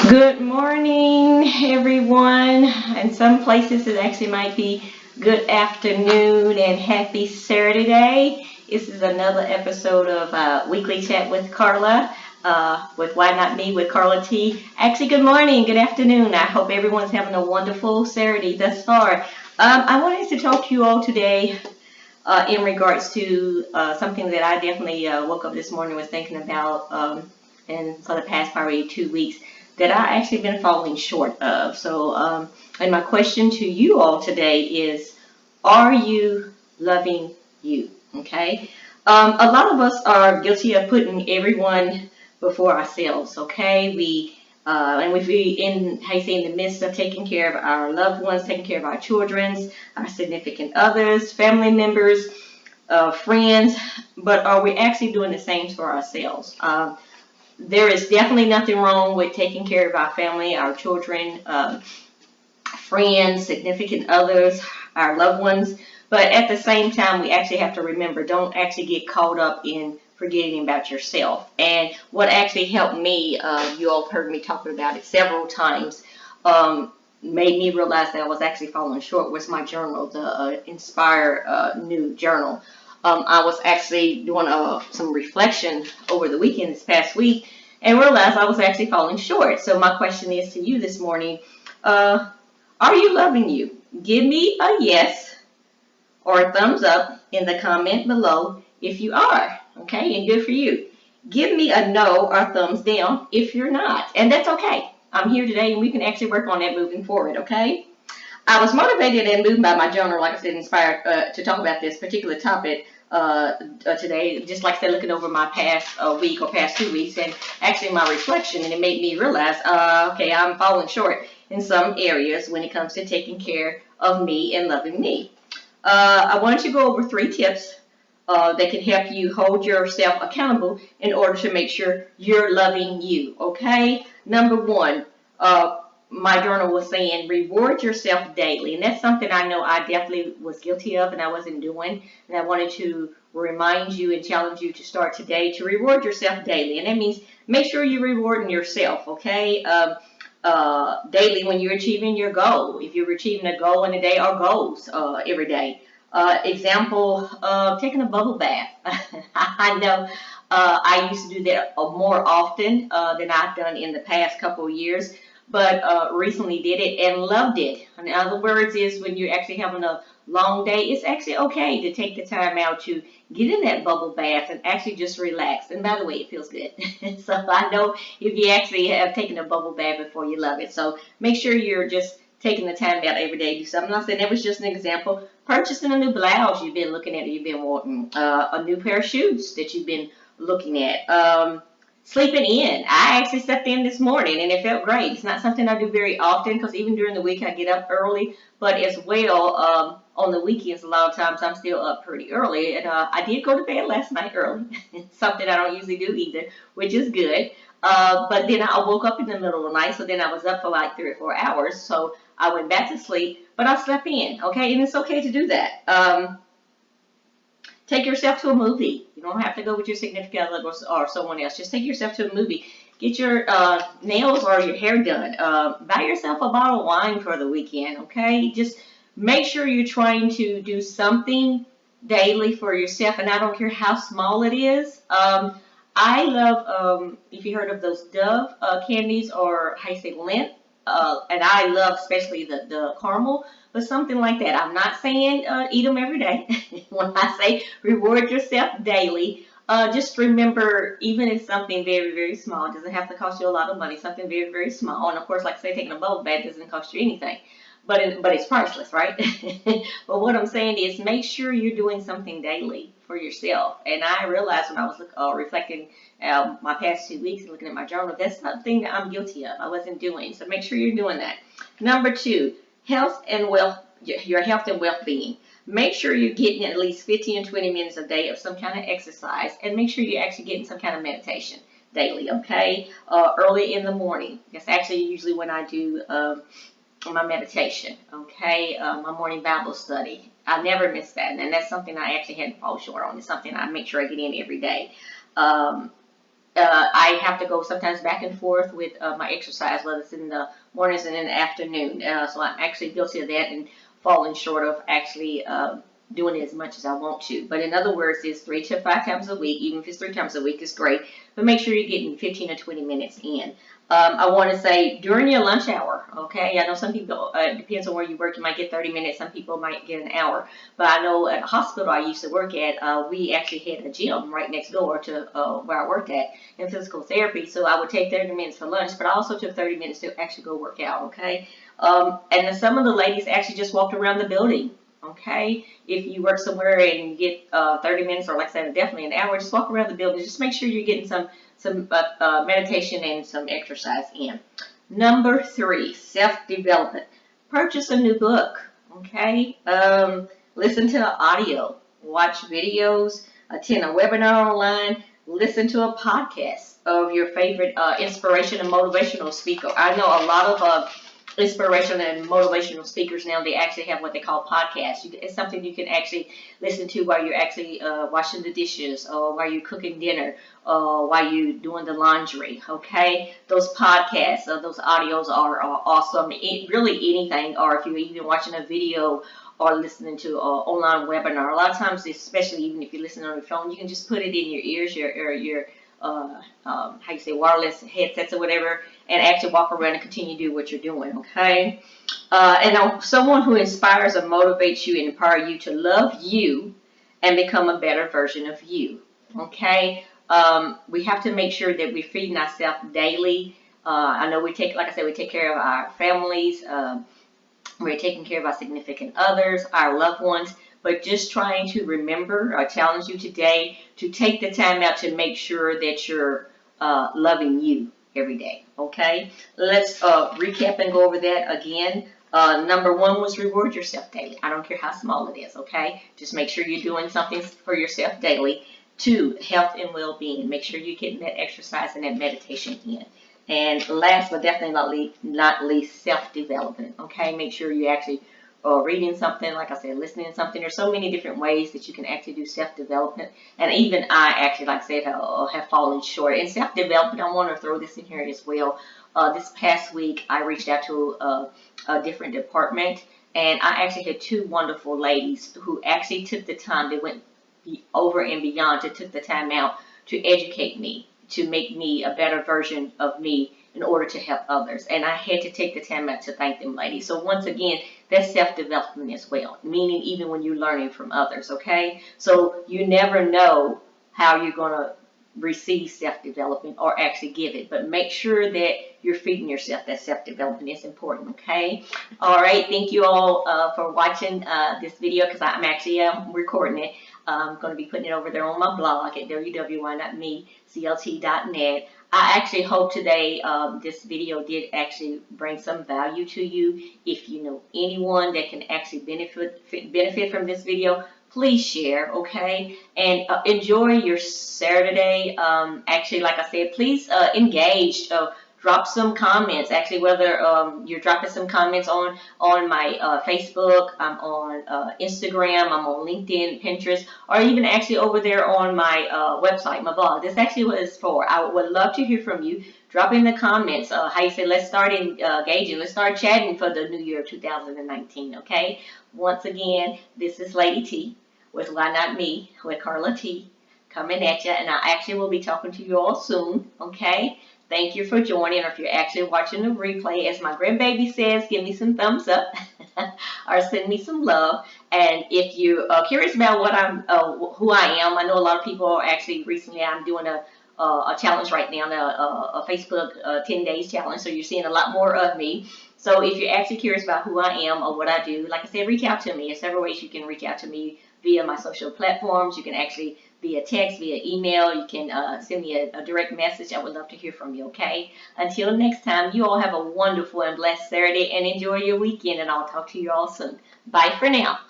Good morning, everyone. In some places, it actually might be good afternoon and happy Saturday. This is another episode of Weekly Chat with Carla, with Why Not Me with Carla T. Actually, good morning, good afternoon. I hope everyone's having a wonderful Saturday thus far. I wanted to talk to you all today in regards to something that I definitely woke up this morning was thinking about, and for the past probably 2 weeks that I actually been falling short of. And my question to you all today is, are you loving you? Okay. A lot of us are guilty of putting everyone before ourselves. Okay. And we be in, how you say, in the midst of taking care of our loved ones, taking care of our children, our significant others, family members, friends, but are we actually doing the same for ourselves? There is definitely nothing wrong with taking care of our family, our children, friends, significant others, our loved ones. But at the same time, we actually have to remember, don't actually get caught up in forgetting about yourself. And what actually helped me, you all heard me talking about it several times, made me realize that I was actually falling short was my journal, the Inspire New Journal. I was actually doing some reflection over the weekend this past week and realized I was actually falling short. So my question is to you this morning, are you loving you? Give me a yes or a thumbs up in the comment below if you are, okay, and good for you. Give me a no or thumbs down if you're not, and that's okay. I'm here today and we can actually work on that moving forward, okay? I was motivated and moved by my journal, like I said, inspired to talk about this particular topic today. Just like I said, looking over my past week or past 2 weeks, and actually my reflection, and it made me realize, okay, I'm falling short in some areas when it comes to taking care of me and loving me. I wanted to go over 3 tips that can help you hold yourself accountable in order to make sure you're loving you. Okay, number 1. My journal was saying reward yourself daily, and that's something I know I definitely was guilty of and I wasn't doing, and I wanted to remind you and challenge you to start today to reward yourself daily. And that means make sure you're rewarding yourself, okay, daily when you're achieving your goal. If you're achieving a goal in a day or goals every day. Example, taking a bubble bath. I know I used to do that more often than I've done in the past couple of years, but recently did it and loved it. In other words, is when you're actually having a long day, it's actually okay to take the time out to get in that bubble bath and actually just relax. And by the way, it feels good. So I know if you actually have taken a bubble bath before, you love it. So make sure you're just taking the time out every day to do something. I said that was just an example. Purchasing a new blouse you've been looking at, or you've been wanting, a new pair of shoes that you've been looking at. Sleeping in. I actually slept in this morning and it felt great. It's not something I do very often because even during the week I get up early, but as well on the weekends a lot of times I'm still up pretty early. And I did go to bed last night early. Something I don't usually do either, which is good. But then I woke up in the middle of the night, so then I was up for like 3 or 4 hours. So I went back to sleep, but I slept in, okay? And it's okay to do that. Take yourself to a movie. You don't have to go with your significant other or someone else. Just take yourself to a movie. Get your nails or your hair done. Buy yourself a bottle of wine for the weekend, okay? Just make sure you're trying to do something daily for yourself, and I don't care how small it is. I love, if you heard of those Dove candies, or how you say, Lint, and I love especially the caramel, but something like that. I'm not saying eat them every day. When I say reward yourself daily, just remember, even if something very, very small, it doesn't have to cost you a lot of money, something very, very small. And of course, like I say, taking a bubble bath doesn't cost you anything. But it's priceless, right? But what I'm saying is make sure you're doing something daily for yourself. And I realized when I was reflecting my past 2 weeks and looking at my journal, that's something that I'm guilty of. I wasn't doing. So make sure you're doing that. Number 2, health and wealth, your health and well-being. Make sure you're getting at least 15 or 20 minutes a day of some kind of exercise, and make sure you're actually getting some kind of meditation daily, okay? Early in the morning. That's actually usually when I do my meditation, okay? My morning Bible study. I never miss that, and that's something I actually hadn't fallen short on. It's something I make sure I get in every day. I I have to go sometimes back and forth with my exercise, whether it's in the mornings and in the afternoon. So I'm actually guilty of that and falling short of actually doing it as much as I want to. But in other words, it's 3 to 5 times a week. Even if it's 3 times a week, it's great. But make sure you're getting 15 or 20 minutes in. I want to say during your lunch hour, okay? I know some people, it depends on where you work, you might get 30 minutes. Some people might get an hour. But I know at a hospital I used to work at, we actually had a gym right next door to where I worked at in physical therapy. So I would take 30 minutes for lunch, but I also took 30 minutes to actually go work out, okay? And then some of the ladies actually just walked around the building. Okay, if you work somewhere and you get 30 minutes, or like I said, definitely an hour, just walk around the building. Just make sure you're getting some meditation and some exercise in. Number 3, self-development. Purchase a new book. Okay, listen to audio, watch videos, attend a webinar online, listen to a podcast of your favorite inspiration and motivational speaker. I know a lot of inspirational and motivational speakers now, they actually have what they call podcasts. It's something you can actually listen to while you're actually washing the dishes, or while you're cooking dinner, or while you're doing the laundry, okay? Those podcasts, those audios are awesome. Really anything, or if you're even watching a video or listening to an online webinar. A lot of times, especially even if you're listening on your phone, you can just put it in your ears, your how you say, wireless headsets or whatever, and actually walk around and continue to do what you're doing, okay? And someone who inspires or motivates you and empowers you to love you and become a better version of you, okay? We have to make sure that we're feeding ourselves daily. I know like I said, we take care of our families, we're taking care of our significant others, our loved ones, but just trying to remember, I challenge you today to take the time out to make sure that you're loving you every day, okay? Let's recap and go over that again. Number 1 was reward yourself daily. I don't care how small it is, okay? Just make sure you're doing something for yourself daily. 2, health and well-being. Make sure you're getting that exercise and that meditation in. And last but definitely not least, self-development, okay? Make sure you actually reading something, like I said, listening to something. There's so many different ways that you can actually do self-development. And even I actually, like I said, have fallen short. In self-development, I want to throw this in here as well. This past week, I reached out to a different department, and I actually had 2 wonderful ladies who actually took the time. They went over and beyond, to took the time out to educate me, to make me a better version of me in order to help others. And I had to take the time out to thank them ladies. So once again, that's self-development as well, meaning even when you're learning from others, okay? So you never know how you're going to receive self-development or actually give it, but make sure that you're feeding yourself. That self-development is important, okay? All right, thank you all for watching this video, because I'm actually recording it. I'm going to be putting it over there on my blog at www.meclt.net. I actually hope today this video did actually bring some value to you. If you know anyone that can actually benefit from this video, please share, okay? And enjoy your Saturday. Actually, like I said, please engage. Drop some comments. Actually, whether you're dropping some comments on my Facebook, I'm on Instagram, I'm on LinkedIn, Pinterest, or even actually over there on my website, my blog. This actually what it's for. I would love to hear from you. Drop in the comments. How you say, let's start engaging. Let's start chatting for the new year of 2019, okay? Once again, this is Lady T with Why Not Me, with Carla T, coming at you, and I actually will be talking to you all soon, okay? Thank you for joining, or if you're actually watching the replay, as my grandbaby says, give me some thumbs up or send me some love. And if you're curious about what who I am, I know a lot of people are actually recently, I'm doing a challenge right now, a Facebook 10 days challenge, so you're seeing a lot more of me. So if you're actually curious about who I am or what I do, like I said, reach out to me. There's several ways you can reach out to me via my social platforms. You can actually via text, via email. You can send me a direct message. I would love to hear from you, okay? Until next time, you all have a wonderful and blessed Saturday, and enjoy your weekend, and I'll talk to you all soon. Bye for now.